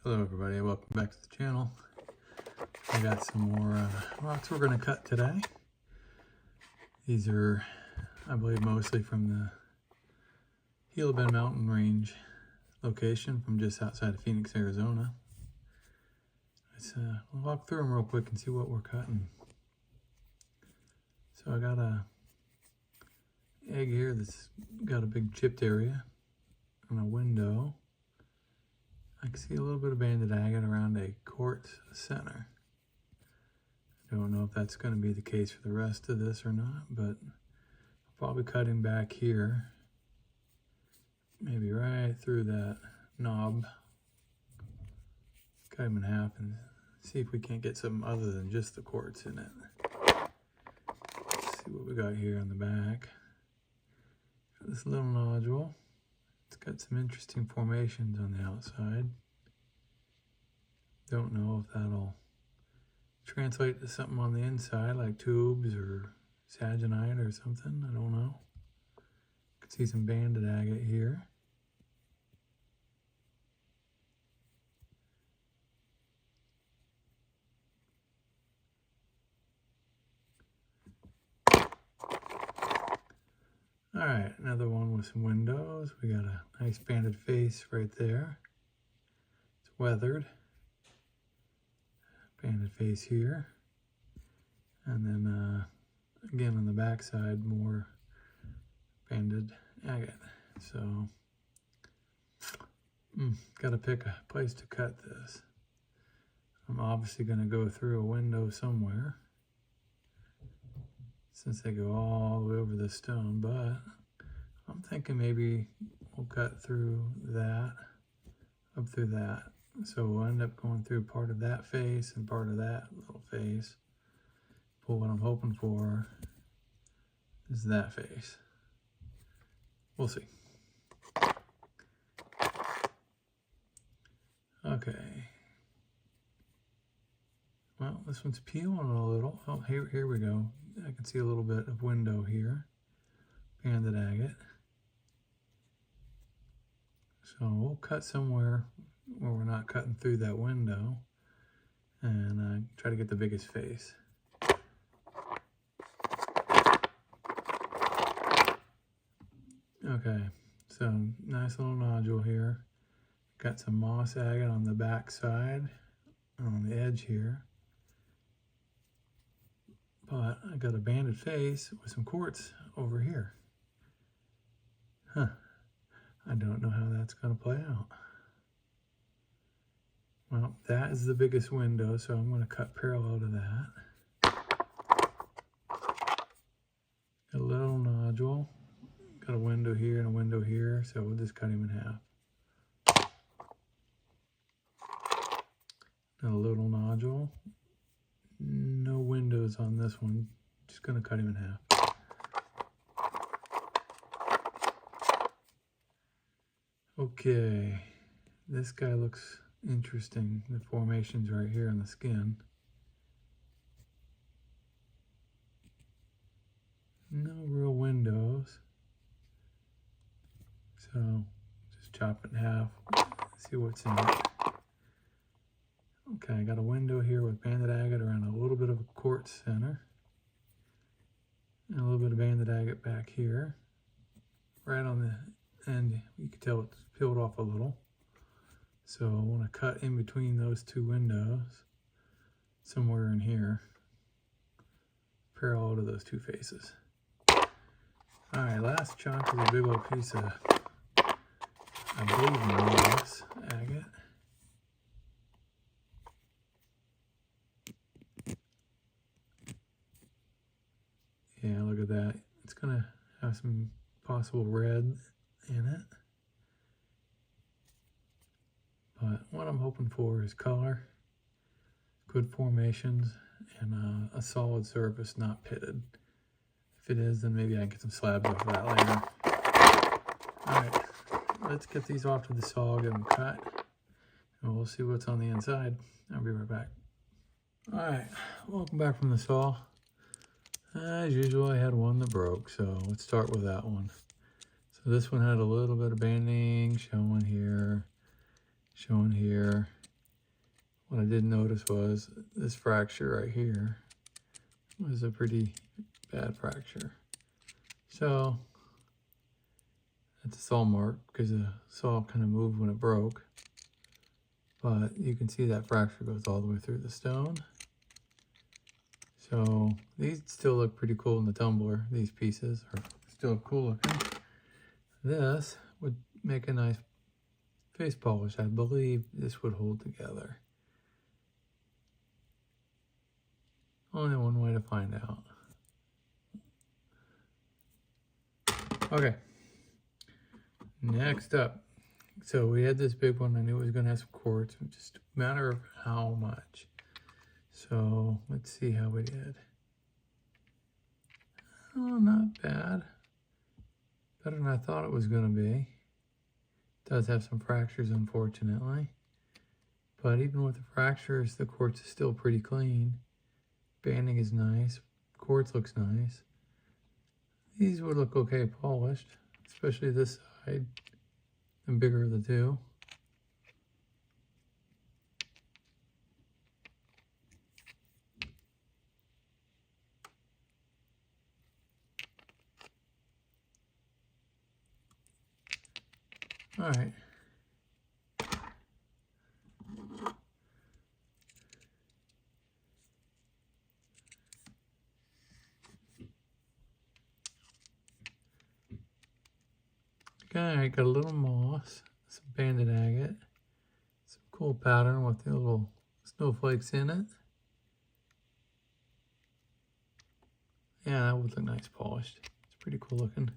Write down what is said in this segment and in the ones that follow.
Hello everybody, welcome back to the channel. I got some more rocks we're going to cut today. These are, I believe, mostly from the Gila Bend Mountain Range location from just outside of Phoenix, Arizona. Let's walk through them real quick and see what we're cutting. So I got a egg here that's got a big chipped area and a window. I can see a little bit of banded agate around a quartz center. I don't know if that's going to be the case for the rest of this or not, but I'll probably cut him back here, maybe right through that knob. Cut him in half and see if we can't get something other than just the quartz in it. Let's see what we got here on the back. Got this little nodule. It's got some interesting formations on the outside. Don't know if that'll translate to something on the inside, like tubes or saginite or something. I don't know. You can see some banded agate here. All right, another one with some windows. We got a nice banded face right there. It's weathered. Banded face here. And then again on the back side, more banded agate. So, got to pick a place to cut this. I'm obviously going to go through a window somewhere, since they go all the way over the stone, but I'm thinking maybe we'll cut through that, up through that. So we'll end up going through part of that face and part of that little face. But what I'm hoping for is that face. We'll see. Okay. Well, this one's peeling a little. Oh, here we go. I can see a little bit of window here. Banded agate. So we'll cut somewhere where we're not cutting through that window and try to get the biggest face. Okay, so nice little nodule here. Got some moss agate on the back side, on the edge here. But I got a banded face with some quartz over here. Huh. I don't know how that's going to play out. Well, that is the biggest window, so I'm going to cut parallel to that. Got a little nodule. Got a window here and a window here, so we'll just cut him in half. Got a little nodule. No windows on this one. Just going to cut him in half. Okay, this guy looks interesting. The formation's right here on the skin. No real windows. So just chop it in half, see what's in it. Okay, I got a window here with banded agate around a little bit of a quartz center. And a little bit of banded agate back here. Right on the end, you can tell it's peeled off a little. So I want to cut in between those two windows, somewhere in here, parallel to those two faces. All right, last chunk is a big old piece of, I believe, moss agate. Yeah, look at that. It's going to have some possible red in it. But what I'm hoping for is color, good formations, and a solid surface, not pitted. If it is, then maybe I can get some slabs off of that later. Alright, let's get these off to the saw, get them cut, and we'll see what's on the inside. I'll be right back. Alright, welcome back from the saw. As usual, I had one that broke, so let's start with that one. So this one had a little bit of banding showing here, what I did notice was this fracture right here was a pretty bad fracture. So that's a saw mark because the saw kind of moved when it broke. But you can see that fracture goes all the way through the stone. So these still look pretty cool in the tumbler. These pieces are still cool looking. This would make a nice face polish. I believe this would hold together. Only one way to find out. Okay. Next up. So we had this big one. I knew it was going to have some quartz. It was just a matter of how much. So let's see how we did. Oh, not bad. Better than I thought it was going to be. It does have some fractures, unfortunately. But even with the fractures, the quartz is still pretty clean. Banding is nice. Quartz looks nice. These would look okay polished, especially this side. The bigger of the two. All right. Okay, I got a little moss, some banded agate, some cool pattern with the little snowflakes in it. Yeah, that would look nice polished. It's pretty cool looking.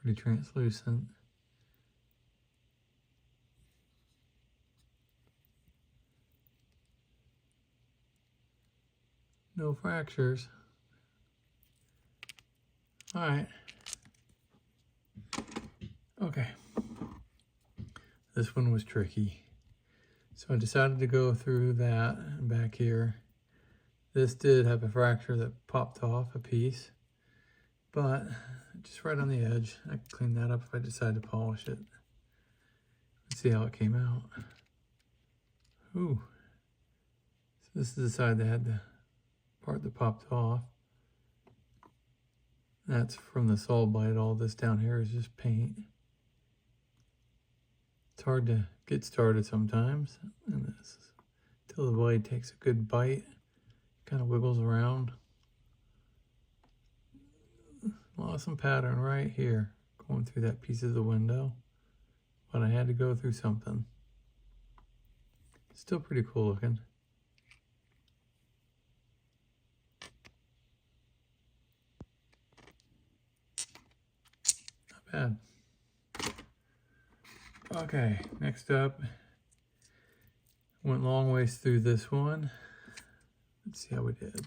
Pretty translucent. No fractures. All right. Okay. This one was tricky. So I decided to go through that and back here. This did have a fracture that popped off a piece, but just right on the edge. I can clean that up if I decide to polish it. Let's see how it came out. Ooh. So this is the side that had the part that popped off. That's from the saw blade. All this down here is just paint. It's hard to get started sometimes. And this is until the blade takes a good bite. Kind of wiggles around. Lost some pattern right here going through that piece of the window. But I had to go through something. Still pretty cool looking. Not bad. Okay, next up. Went long ways through this one. Let's see how we did.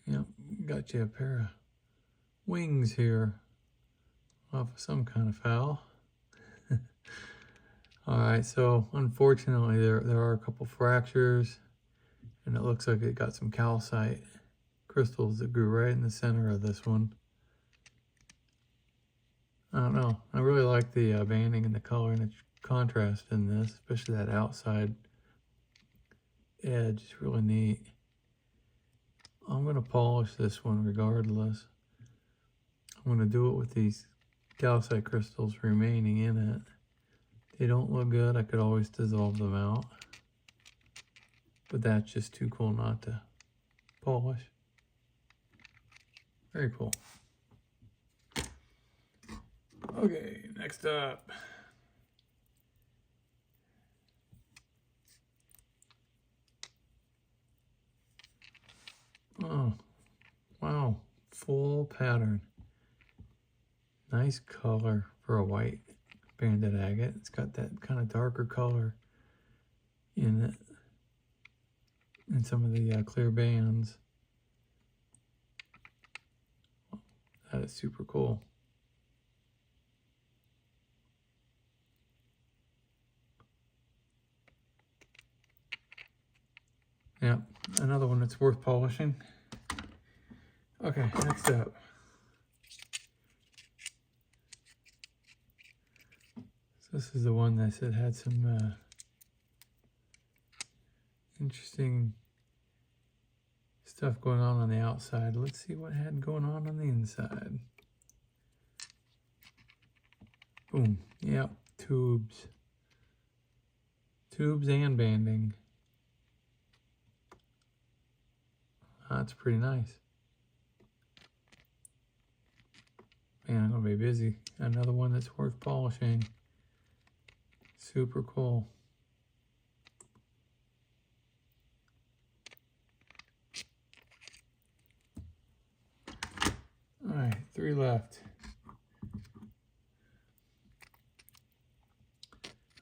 Yep, got you a pair of wings here off of some kind of fowl. All right, so unfortunately there are a couple fractures, and it looks like it got some calcite crystals that grew right in the center of this one. I don't know. I really like the banding and the color and the contrast in this, especially that outside edge. It's really neat. I'm going to polish this one regardless. I'm going to do it with these calcite crystals remaining in it. They don't look good. I could always dissolve them out. But that's just too cool not to polish. Very cool. Okay, next up. Oh, wow. Full pattern. Nice color for a white banded agate. It's got that kind of darker color in it. And some of the clear bands. That is super cool. Yep, another one that's worth polishing. Okay, next up. So this is the one that said had some interesting stuff going on the outside. Let's see what had going on the inside. Boom. Yep, tubes. Tubes and banding. That's pretty nice. Man, I'm gonna be busy. Another one that's worth polishing. Super cool. All right, 3 left.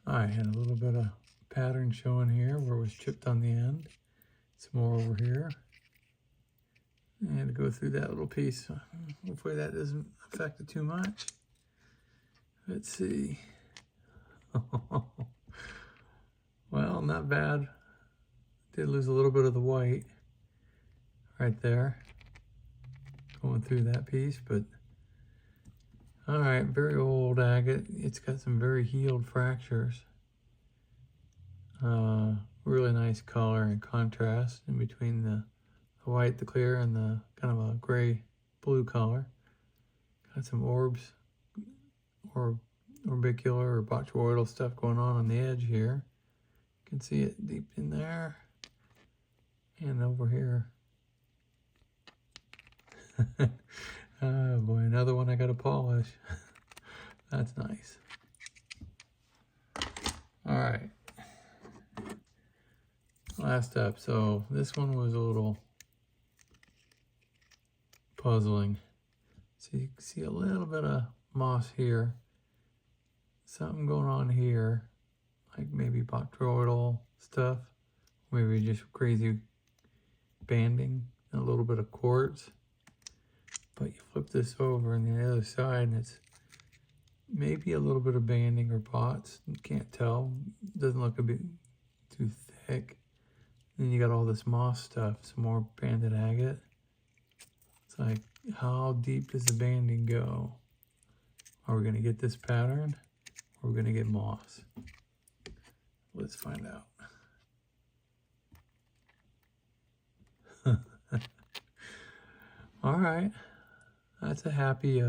All right, had a little bit of pattern showing here where it was chipped on the end. Some more over here. And go through that little piece. Hopefully that doesn't affect it too much. Let's see. Well, not bad. Did lose a little bit of the white right there. Going through that piece, but all right, very old agate. It's got some very healed fractures. Really nice color and contrast in between the white, the clear, and the kind of a gray blue color. Got some orbs or orbicular or botryoidal stuff going on the edge here. You can see it deep in there and over here. Oh boy, another one I gotta polish. That's nice. All right. Last up. So this one was a little puzzling. So you can see a little bit of moss here. Something going on here, like maybe botryoidal stuff, maybe just crazy banding, and a little bit of quartz. But you flip this over on the other side and it's maybe a little bit of banding or pots. You can't tell. It doesn't look a bit too thick. Then you got all this moss stuff, some more banded agate. It's like, how deep does the banding go? Are we going to get this pattern? Or are we going to get moss? Let's find out. All right. That's a happy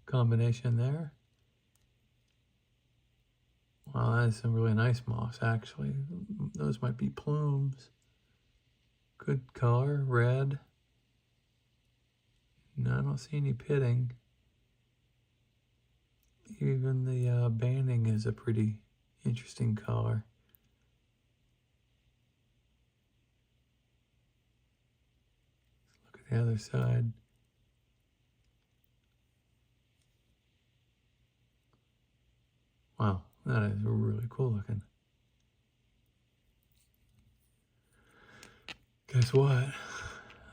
combination there. Wow, that is some really nice moss, actually. Those might be plumes. Good color, red. No, I don't see any pitting. Even the banding is a pretty interesting color. Look at the other side. Wow, that is really cool looking. Guess what?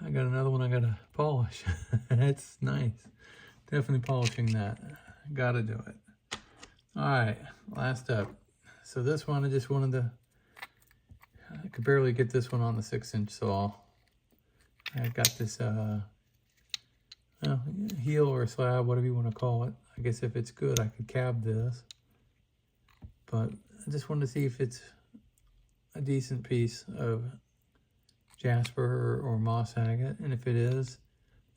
I got another one I gotta polish. That's nice. Definitely polishing that. Gotta do it. All right, last up. So this one, I just wanted to, I could barely get this one on the 6-inch saw. I got this heel or slab, whatever you want to call it. I guess if it's good, I could cab this. But I just wanted to see if it's a decent piece of jasper or moss agate. And if it is,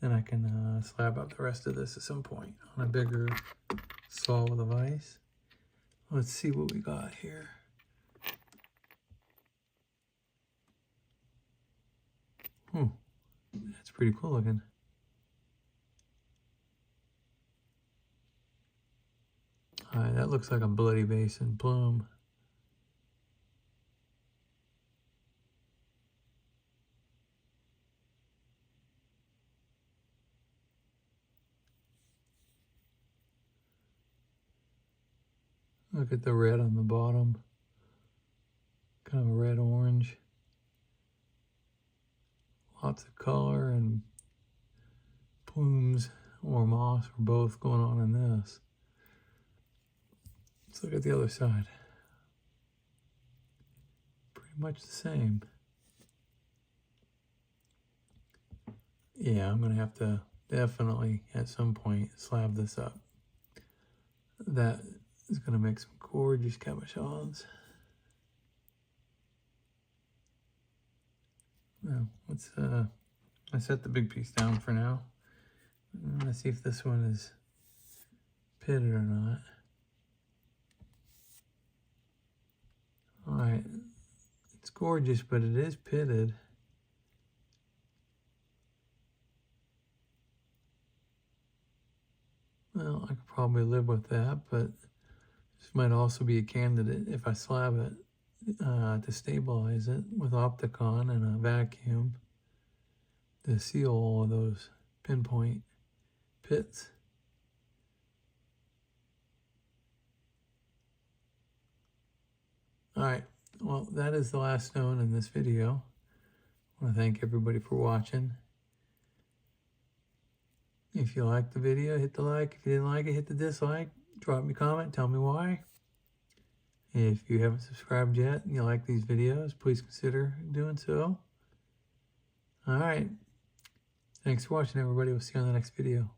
then I can slab up the rest of this at some point on a bigger saw with a vise. Let's see what we got here. That's pretty cool looking. All right, that looks like a bloody basin plume. Look at the red on the bottom. Kind of a red-orange. Lots of color and plumes or moss or both going on in this. Let's look at the other side. Pretty much the same. yeah, I'm gonna have to definitely at some point slab this up. That is gonna make some gorgeous cabochons. Well, let's set the big piece down for now. I'm gonna see if this one is pitted or not. All right, it's gorgeous, but it is pitted. Well, I could probably live with that, but this might also be a candidate if I slab it to stabilize it with Opticon and a vacuum to seal all of those pinpoint pits. All right, well, that is the last stone in this video. I want to thank everybody for watching. If you liked the video, hit the like. If you didn't like it, hit the dislike. Drop me a comment, tell me why. If you haven't subscribed yet and you like these videos, please consider doing so. All right. Thanks for watching, everybody. We'll see you on the next video.